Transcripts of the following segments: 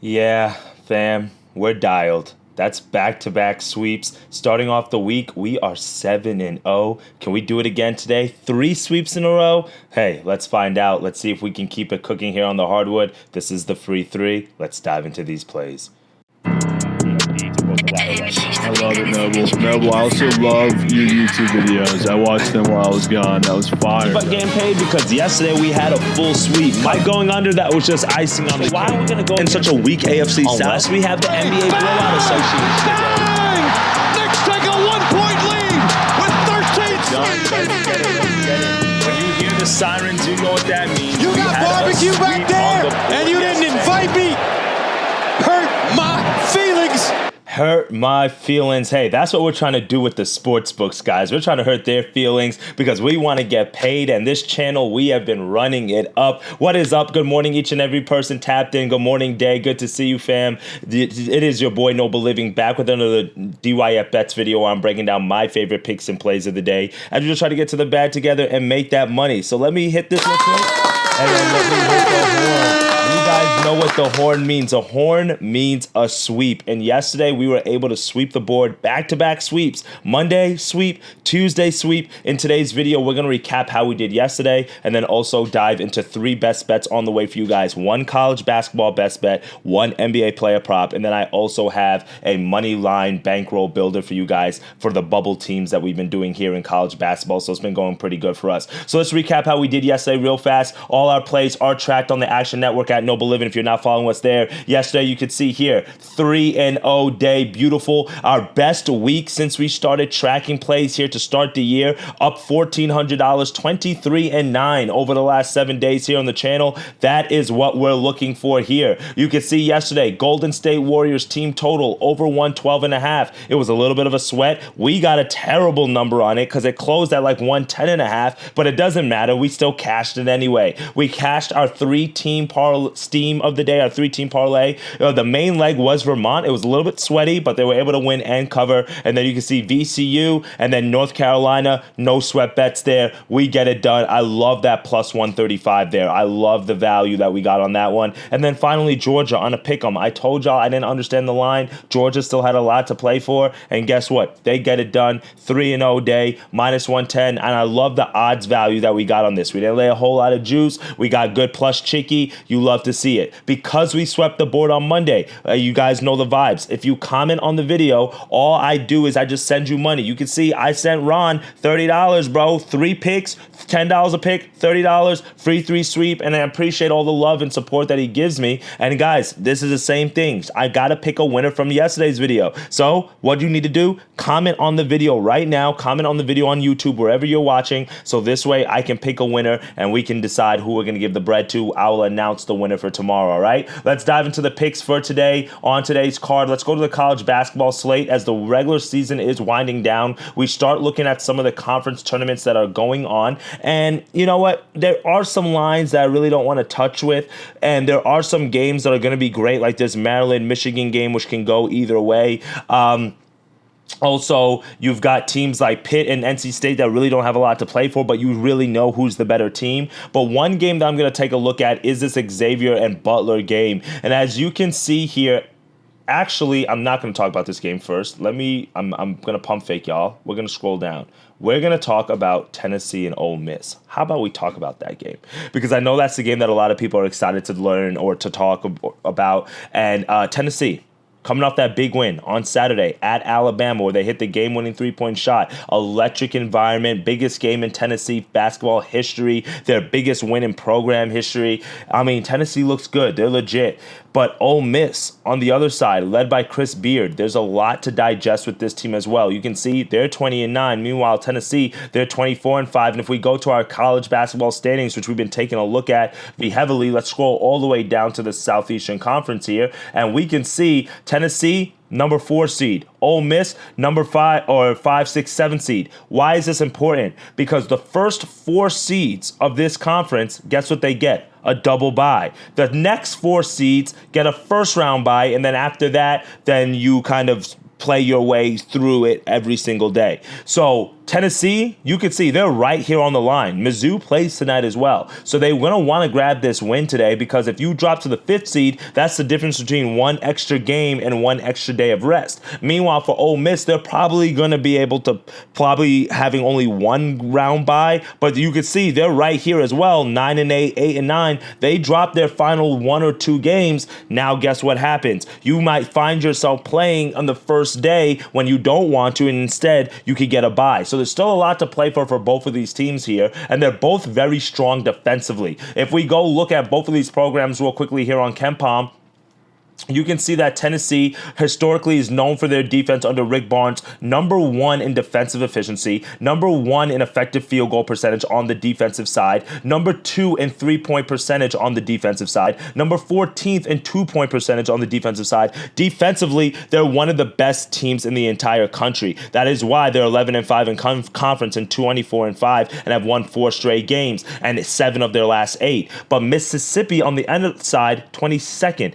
Yeah, fam, we're dialed. That's back-to-back sweeps. Starting off the week, we are 7-0. Can we do it again today? 3 sweeps in a row? Hey, let's find out. Let's see if we can keep it cooking here on the hardwood. This is the free 3. Let's dive into these plays. I love it, Noble. Noble, I also love your YouTube videos. I watched them while I was gone. That was fire. But getting paid because yesterday we had a full sweep. Mike going under, that was just icing on the cake. Why are we going to go in such a weak AFC South? Unless we have the NBA Blowout Association. Bang! Knicks take a 1-point lead with 13 seconds. Get it. When you hear the sirens, you know what that means. You got barbecue back there, and you didn't invite me. Hurt my feelings. Hurt my feelings. Hey, that's what we're trying to do with the sports books, guys. We're trying to hurt their feelings because we want to get paid. And this channel, we have been running it up. What is up? Good morning, each and every person tapped in. Good morning, Day. Good to see you, fam. It is your boy, Noble Living, back with another DYF Bets video where I'm breaking down my favorite picks and plays of the day. As we just try to get to the bag together and make that money. So let me hit this real quick. And then let me hit the horn. You guys know what the horn means. A horn means a sweep. And yesterday we were able to sweep the board, back-to-back sweeps. Monday sweep, Tuesday sweep. In today's video, we're going to recap how we did yesterday and then also dive into 3 best bets on the way for you guys. 1 college basketball best bet, 1 NBA player prop, and then I also have a money line bankroll builder for you guys for the bubble teams that we've been doing here in college basketball. So it's been going pretty good for us. So let's recap how we did yesterday real fast. All our plays are tracked on the Action Network at Noble Living. If you're not following us there, yesterday you could see here 3-0 day, beautiful. Our best week since we started tracking plays here to start the year, up $1,400, 23-9 over the last 7 days here on the channel. That is what we're looking for here. You could see yesterday Golden State Warriors team total over 112.5. It was a little bit of a sweat. We got a terrible number on it because it closed at like 110.5, but it doesn't matter. We still cashed it anyway. We cashed our 3-team steam of the day, our 3-team parlay. The main leg was Vermont. It was a little bit sweaty, but they were able to win and cover. And then you can see VCU and then North Carolina, no sweat bets there. We get it done. I love that plus 135 there. I love the value that we got on that one. And then finally, Georgia on a pick'em. I told y'all I didn't understand the line. Georgia still had a lot to play for. And guess what? They get it done. 3-0 day, minus 110. And I love the odds value that we got on this. We didn't lay a whole lot of juice. We got good plus chicky. You love to see it. Because we swept the board on Monday, you guys know the vibes. If you comment on the video, all I do is I just send you money. You can see I sent Ron $30, bro. 3 picks, $10 a pick, $30, free 3 sweep, and I appreciate all the love and support that he gives me. And guys, this is the same thing. I gotta pick a winner from yesterday's video. So what do you need to do? Comment on the video right now. Comment on the video on YouTube, wherever you're watching. So this way I can pick a winner and we can decide who we're gonna give the bread to. I will announce the winner for tomorrow, all right? Let's dive into the picks for today. On today's card, let's go to the college basketball slate. As the regular season is winding down, we start looking at some of the conference tournaments that are going on. And you know what? There are some lines that I really don't want to touch with. And there are some games that are going to be great, like this Maryland-Michigan game, which can go either way. Also, you've got teams like Pitt and NC State that really don't have a lot to play for, but you really know who's the better team. But one game that I'm going to take a look at is this Xavier and Butler game. And as you can see here, actually, I'm not going to talk about this game first. I'm going to pump fake y'all. We're going to scroll down. We're going to talk about Tennessee and Ole Miss. How about we talk about that game? Because I know that's the game that a lot of people are excited to learn or to talk about. And Tennessee, coming off that big win on Saturday at Alabama where they hit the game-winning 3-point shot. Electric environment, biggest game in Tennessee basketball history, their biggest win in program history. I mean, Tennessee looks good. They're legit. But Ole Miss, on the other side, led by Chris Beard, there's a lot to digest with this team as well. You can see they're 20-9. Meanwhile, Tennessee, they're 24-5. And if we go to our college basketball standings, which we've been taking a look at heavily, let's scroll all the way down to the Southeastern Conference here, and we can see Tennessee, number 4 seed. Ole Miss, number 5 or 5, 6, 7 seed. Why is this important? Because the first 4 seeds of this conference, guess what they get? A double bye. The next 4 seeds get a first round bye, and then after that, then you kind of play your way through it every single day. So Tennessee, you can see they're right here on the line. Mizzou plays tonight as well. So they're going to want to grab this win today, because if you drop to the 5th seed, that's the difference between one extra game and one extra day of rest. Meanwhile, for Ole Miss, they're probably going to be able to having only one round bye. But you can see they're right here as well, 9-8, 8-9. They dropped their final 1 or 2 games. Now guess what happens? You might find yourself playing on the first day when you don't want to, and instead you could get a bye. So there's still a lot to play for both of these teams here, and they're both very strong defensively. If we go look at both of these programs real quickly here on KenPom, you can see that Tennessee historically is known for their defense under Rick Barnes, number 1 in defensive efficiency, number 1 in effective field goal percentage on the defensive side, number 2 in 3-point percentage on the defensive side, number 14th in 2-point percentage on the defensive side. Defensively, they're one of the best teams in the entire country. That is why they're 11-5 in conference and 24-5 and have won 4 straight games and 7 of their last 8. But Mississippi on the end of the side, 22nd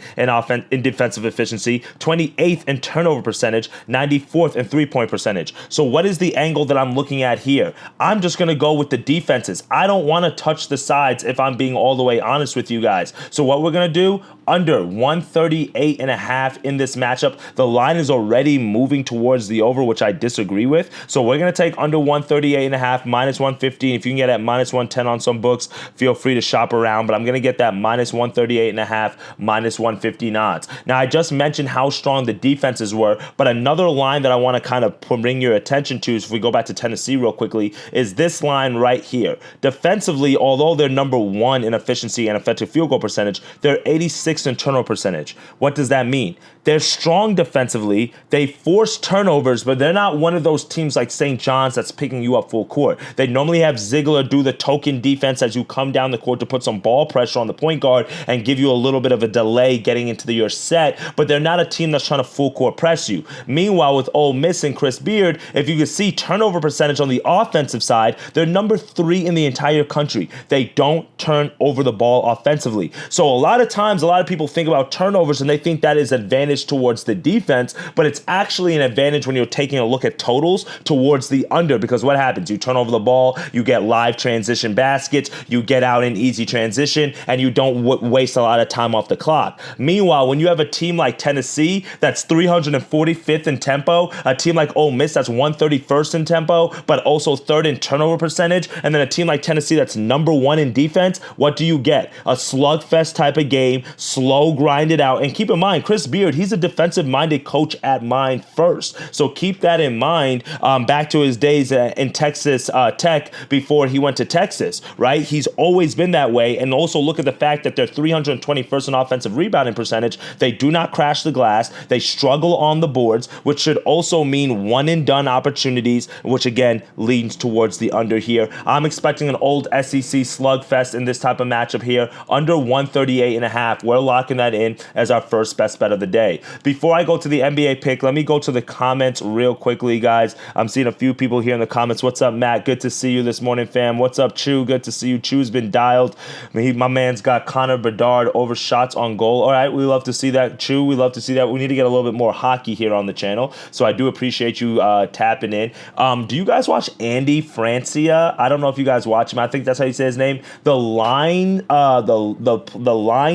in defensive efficiency, 28th in turnover percentage, 94th in 3-point percentage. So what is the angle that I'm looking at here? I'm just going to go with the defenses. I don't want to touch the sides if I'm being all the way honest with you guys. So what we're going to do, under 138.5 in this matchup. The line is already moving towards the over, which I disagree with. So we're going to take under 138.5, minus 115. If you can get at minus 110 on some books, feel free to shop around. But I'm going to get that minus 138.5, minus 115 odds. Now, I just mentioned how strong the defenses were, but another line that I want to kind of bring your attention to, if we go back to Tennessee real quickly, is this line right here. Defensively, although they're number 1 in efficiency and effective field goal percentage, they're 86th in turnover percentage. What does that mean? They're strong defensively. They force turnovers, but they're not one of those teams like St. John's that's picking you up full court. They normally have Ziegler do the token defense as you come down the court to put some ball pressure on the point guard and give you a little bit of a delay getting into your set, but they're not a team that's trying to full court press you. Meanwhile, with Ole Miss and Chris Beard, if you can see turnover percentage on the offensive side, they're number 3 in the entire country. They don't turn over the ball offensively. So a lot of times, a lot of people think about turnovers and they think that is advantage towards the defense, but it's actually an advantage when you're taking a look at totals towards the under, because what happens? You turn over the ball, you get live transition baskets, you get out in easy transition, and you don't waste a lot of time off the clock. Meanwhile, when you have a team like Tennessee that's 345th in tempo, a team like Ole Miss that's 131st in tempo, but also 3rd in turnover percentage, and then a team like Tennessee that's number 1 in defense, what do you get? A slugfest type of game, slow, grinded out. And keep in mind, Chris Beard, he's a defensive-minded coach at mind first. So keep that in mind back to his days in Texas Tech before he went to Texas, right? He's always been that way. And also look at the fact that they're 321st in offensive rebounding percentage. They do not crash the glass. They struggle on the boards, which should also mean one-and-done opportunities, which again leans towards the under here. I'm expecting an old SEC slugfest in this type of matchup here, under 138.5. We're locking that in as our first best bet of the day. Before I go to the NBA pick, let me go to the comments real quickly, guys. I'm seeing a few people here in the comments. What's up, Matt? Good to see you this morning, fam. What's up, Chew? Good to see you. Chew's been dialed. My man's got Connor Bedard over shots on goal. All right, we love to see that, Chew. We love to see that. We need to get a little bit more hockey here on the channel, so I do appreciate you tapping in. Do you guys watch Andy Francia? I don't know if you guys watch him. I think that's how you say his name. The line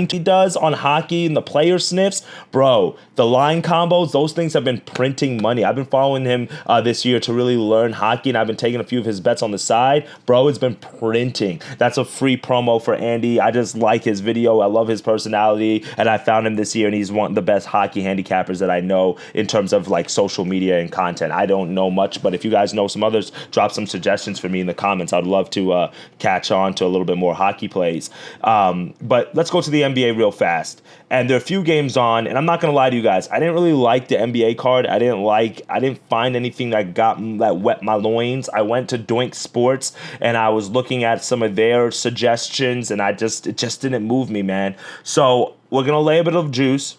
he does on hockey and the player sniffs, bro, the line combos, those things have been printing money. I've been following him this year to really learn hockey, and I've been taking a few of his bets on the side. Bro, it's been printing. That's a free promo for Andy. I just like his video. I love his personality, and I found him this year, and he's one of the best hockey handicappers that I know in terms of like social media and content. I don't know much, but if you guys know some others, drop some suggestions for me in the comments. I'd love to catch on to a little bit more hockey plays. But let's go to the NBA real fast. And there are a few games on, and I'm not gonna lie to you guys, I didn't really like the NBA card. I didn't find anything that wet my loins. I went to Doink Sports and I was looking at some of their suggestions, and it just didn't move me, man. So we're gonna lay a bit of juice.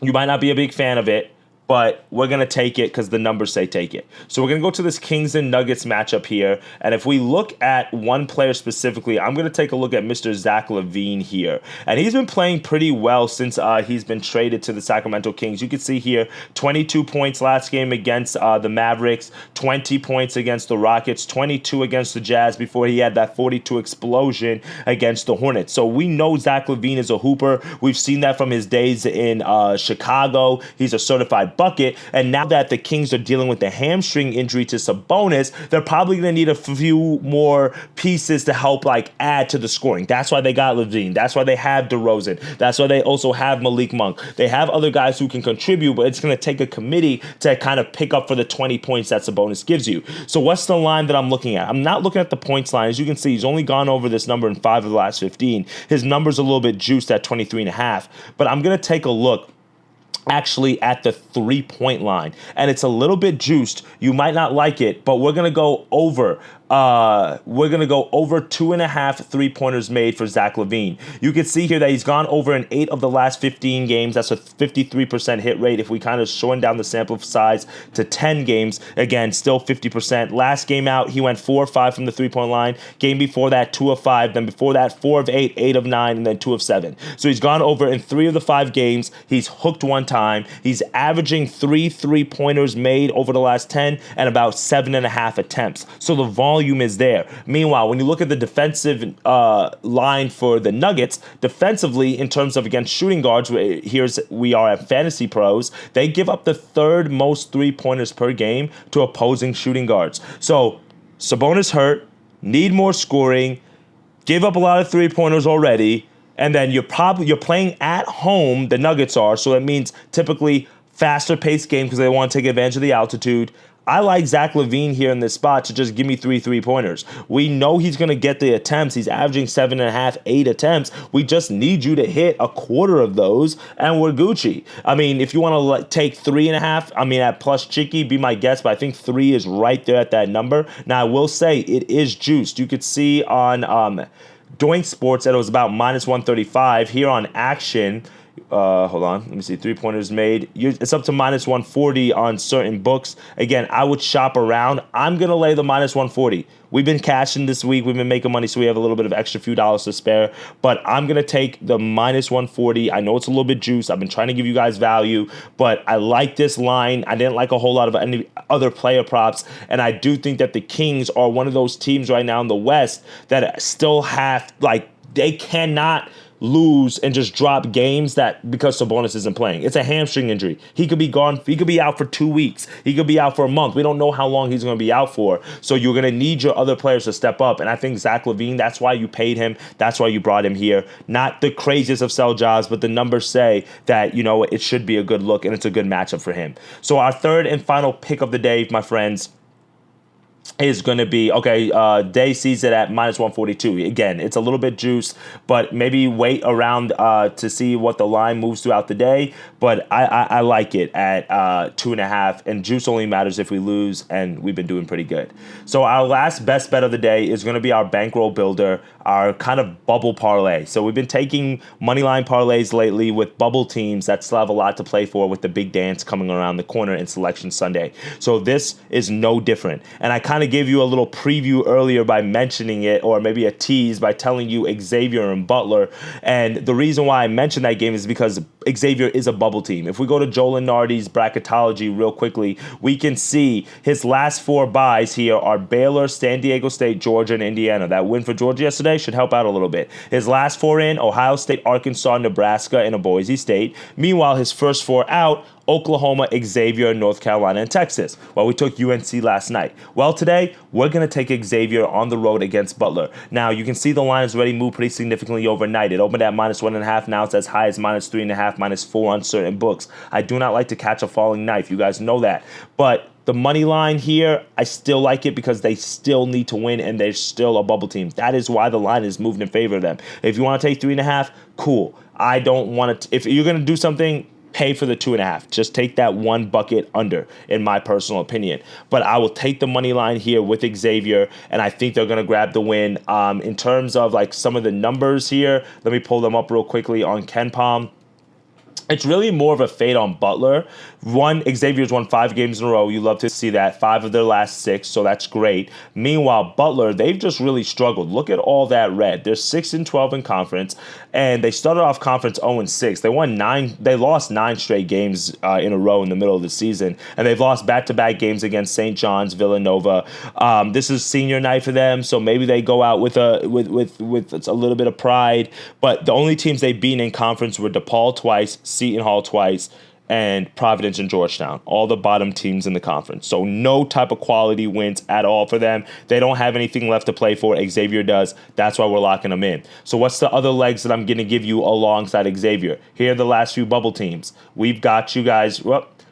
You might not be a big fan of it, but we're going to take it because the numbers say take it. So we're going to go to this Kings and Nuggets matchup here. And if we look at one player specifically, I'm going to take a look at Mr. Zach LaVine here. And he's been playing pretty well since he's been traded to the Sacramento Kings. You can see here, 22 points last game against the Mavericks, 20 points against the Rockets, 22 against the Jazz before he had that 42 explosion against the Hornets. So we know Zach LaVine is a hooper. We've seen that from his days in Chicago. He's a certified bucket, and now that the Kings are dealing with the hamstring injury to Sabonis, they're probably going to need a few more pieces to help add to the scoring. That's why they got LaVine. That's why they have DeRozan. That's why they also have Malik Monk. They have other guys who can contribute, but it's going to take a committee to kind of pick up for the 20 points that Sabonis gives you. So what's the line that I'm looking at? I'm not looking at the points line. As you can see, he's only gone over this number in 5 of the last 15. His number's a little bit juiced at 23.5, but I'm going to take a look actually at the 3-point line, and it's a little bit juiced. You might not like it, but we're gonna go over. We're going to go over 2.5 3-pointers made for Zach LaVine. You can see here that he's gone over in 8 of the last 15 games. That's a 53% hit rate. If we kind of shorten down the sample size to 10 games, again, still 50%. Last game out, he went 4 of 5 from the 3-point line. Game before that, 2 of 5. Then before that, 4 of 8, 8 of 9, and then 2 of 7. So he's gone over in 3 of the 5 games. He's hooked 1 time. He's averaging 3 3-pointers made over the last 10 and about 7.5 attempts. So the volume is there. Meanwhile, when you look at the defensive line for the Nuggets, defensively, in terms of against shooting guards, we are at Fantasy Pros, they give up the 3rd most 3-pointers per game to opposing shooting guards. So Sabonis hurt, need more scoring, give up a lot of 3-pointers already, and then you're playing at home, the Nuggets are, so that means typically faster paced game because they want to take advantage of the altitude. I like Zach LaVine here in this spot to just give me 3 3-pointers. We know he's going to get the attempts. He's averaging 7.5, 8 attempts. We just need you to hit a quarter of those, and we're Gucci. I mean, if you want to take 3.5, at plus Chicky, be my guest, but I think 3 is right there at that number. Now, I will say it is juiced. You could see on Doink Sports that it was about minus 135. Here on Action, hold on, let me see, 3-pointers made. It's up to minus 140 on certain books. Again, I would shop around. I'm going to lay the minus 140. We've been cashing this week. We've been making money, so we have a little bit of extra few dollars to spare. But I'm going to take the minus 140. I know it's a little bit juice. I've been trying to give you guys value, but I like this line. I didn't like a whole lot of any other player props, and I do think that the Kings are one of those teams right now in the West that still have, they cannot lose and just drop games because Sabonis isn't playing. It's a hamstring injury. He could be gone. He could be out for 2 weeks. He could be out for a month. We don't know how long he's going to be out for. So you're going to need your other players to step up. And I think Zach LaVine, that's why you paid him. That's why you brought him here. Not the craziest of sell jobs, but the numbers say that, it should be a good look and it's a good matchup for him. So our third and final pick of the day, my friends, is going to be, Day sees it at minus 142. Again, it's a little bit juice, but maybe wait around to see what the line moves throughout the day. But I like it at 2.5, and juice only matters if we lose, and we've been doing pretty good. So our last best bet of the day is going to be our bankroll builder, our kind of bubble parlay. So we've been taking moneyline parlays lately with bubble teams that still have a lot to play for with the big dance coming around the corner in Selection Sunday. So this is no different. And I kind of gave you a little preview earlier by mentioning it, or maybe a tease by telling you Xavier and Butler. And the reason why I mentioned that game is because Xavier is a bubble team. If we go to Joel and Nardi's bracketology real quickly, we can see his last 4 buys here are Baylor, San Diego State, Georgia, and Indiana. That win for Georgia yesterday should help out a little bit. His last 4 in, Ohio State, Arkansas, Nebraska, and a Boise State. Meanwhile, his first 4 out, Oklahoma, Xavier, North Carolina, and Texas. Well, we took UNC last night. Well, today, we're going to take Xavier on the road against Butler. Now, you can see the line has already moved pretty significantly overnight. It opened at minus 1.5. Now it's as high as minus 3.5, minus 4 on certain books. I do not like to catch a falling knife. You guys know that. But the money line here, I still like it because they still need to win and they're still a bubble team. That is why the line is moving in favor of them. If you want to take 3.5, cool. I don't want to. If you're going to do something, pay for the 2.5. Just take that 1 bucket under, in my personal opinion. But I will take the money line here with Xavier, and I think they're going to grab the win. In terms of some of the numbers here, let me pull them up real quickly on KenPom. It's really more of a fade on Butler. Xavier's won 5 games in a row. You love to see that. 5 of their last 6, so that's great. Meanwhile, Butler, they've just really struggled. Look at all that red. They're 6-12 in conference, and they started off conference 0-6. They lost 9 straight games in a row in the middle of the season, and they've lost back-to-back games against St. John's, Villanova. This is senior night for them, so maybe they go out with a little bit of pride. But the only teams they've beaten in conference were DePaul twice, Seton Hall twice, and Providence and Georgetown, all the bottom teams in the conference. So no type of quality wins at all for them. They don't have anything left to play for. Xavier does. That's why we're locking them in. So what's the other legs that I'm going to give you alongside Xavier? Here are the last few bubble teams. We've got you guys.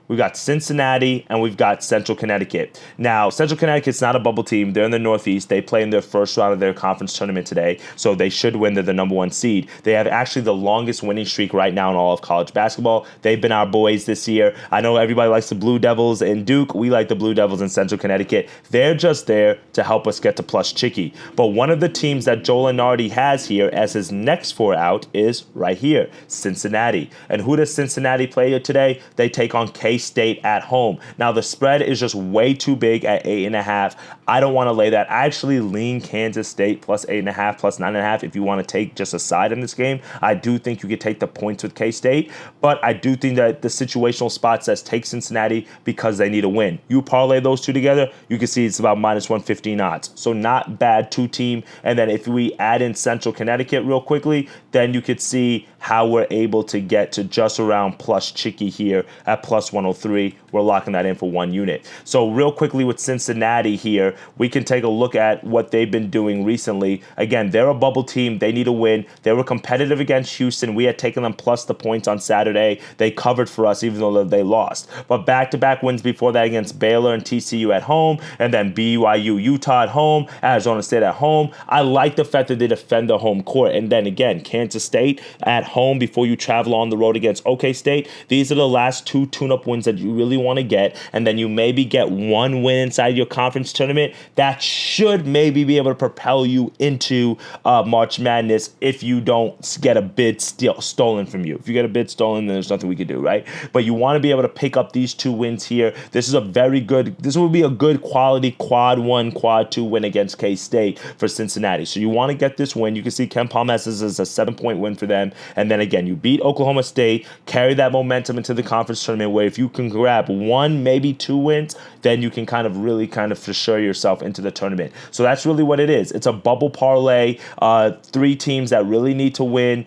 We've got Cincinnati, and we've got Central Connecticut. Now, Central Connecticut's not a bubble team. They're in the Northeast. They play in their first round of their conference tournament today, so they should win. They're the number 1 seed. They have actually the longest winning streak right now in all of college basketball. They've been our boys this year. I know everybody likes the Blue Devils in Duke. We like the Blue Devils in Central Connecticut. They're just there to help us get to plus Chicky. But one of the teams that Joel Lenardi has here as his next 4 out is right here, Cincinnati. And who does Cincinnati play today? They take on K-State at home. Now, the spread is just way too big at 8.5. I don't want to lay that. I actually lean Kansas State plus 8.5, plus 9.5 if you want to take just a side in this game. I do think you could take the points with K-State, but I do think that the situational spot says take Cincinnati because they need a win. You parlay those two together, you can see it's about minus 115 odds. So not bad 2-team. And then if we add in Central Connecticut real quickly, then you could see how we're able to get to just around plus Chicky here at plus 103. We're locking that in for 1 unit. So real quickly with Cincinnati here, we can take a look at what they've been doing recently. Again, they're a bubble team. They need a win. They were competitive against Houston. We had taken them plus the points on Saturday. They covered for us even though they lost. But back-to-back wins before that against Baylor and TCU at home, and then BYU, Utah at home, Arizona State at home. I like the fact that they defend the home court. And then again, Kansas State at home before you travel on the road against OK State. These are the last 2 tune-up wins that you really want to get, and then you maybe get 1 win inside your conference tournament. That should maybe be able to propel you into March Madness if you don't get a bid stolen from you. If you get a bid stolen, then there's nothing we can do, right? But you want to be able to pick up these 2 wins here. This will be a good quality quad 1, quad 2 win against K-State for Cincinnati. So you want to get this win. You can see Ken Palmes is a 7-point win for them. And then again, you beat Oklahoma State, carry that momentum into the conference tournament where if you can grab 1, maybe 2 wins, then you can really for sure yourself into the tournament. So that's really what it is. It's a bubble parlay, 3 teams that really need to win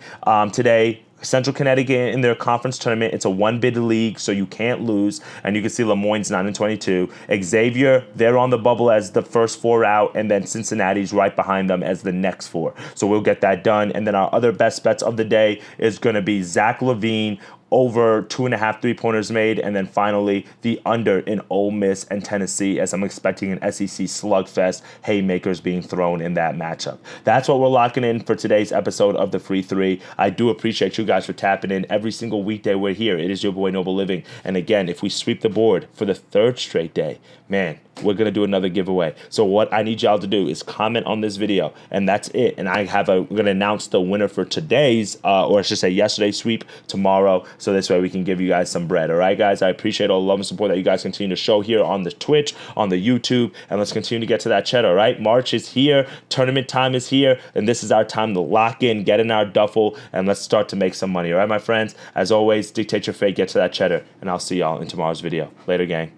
today. Central Connecticut in their conference tournament, it's a 1-bid league, so you can't lose. And you can see Lemoyne's 9-22. Xavier, they're on the bubble as the first 4 out, and then Cincinnati's right behind them as the next 4. So we'll get that done. And then our other best bets of the day is going to be Zach LaVine over 2.5 3-pointers made, and then finally the under in Ole Miss and Tennessee, as I'm expecting an SEC slugfest, haymakers being thrown in that matchup. That's what we're locking in for today's episode of the Free 3. I do appreciate you guys for tapping in every single weekday. We're here. It is your boy Noble Living, and again, if we sweep the board for the 3rd straight day, man, we're going to do another giveaway. So what I need y'all to do is comment on this video, and that's it. And we're going to announce the winner for today's, or I should say yesterday's sweep tomorrow, so this way we can give you guys some bread. All right, guys? I appreciate all the love and support that you guys continue to show here on the Twitch, on the YouTube, and let's continue to get to that cheddar, all right? March is here. Tournament time is here, and this is our time to lock in, get in our duffel, and let's start to make some money, all right, my friends? As always, dictate your fate, get to that cheddar, and I'll see y'all in tomorrow's video. Later, gang.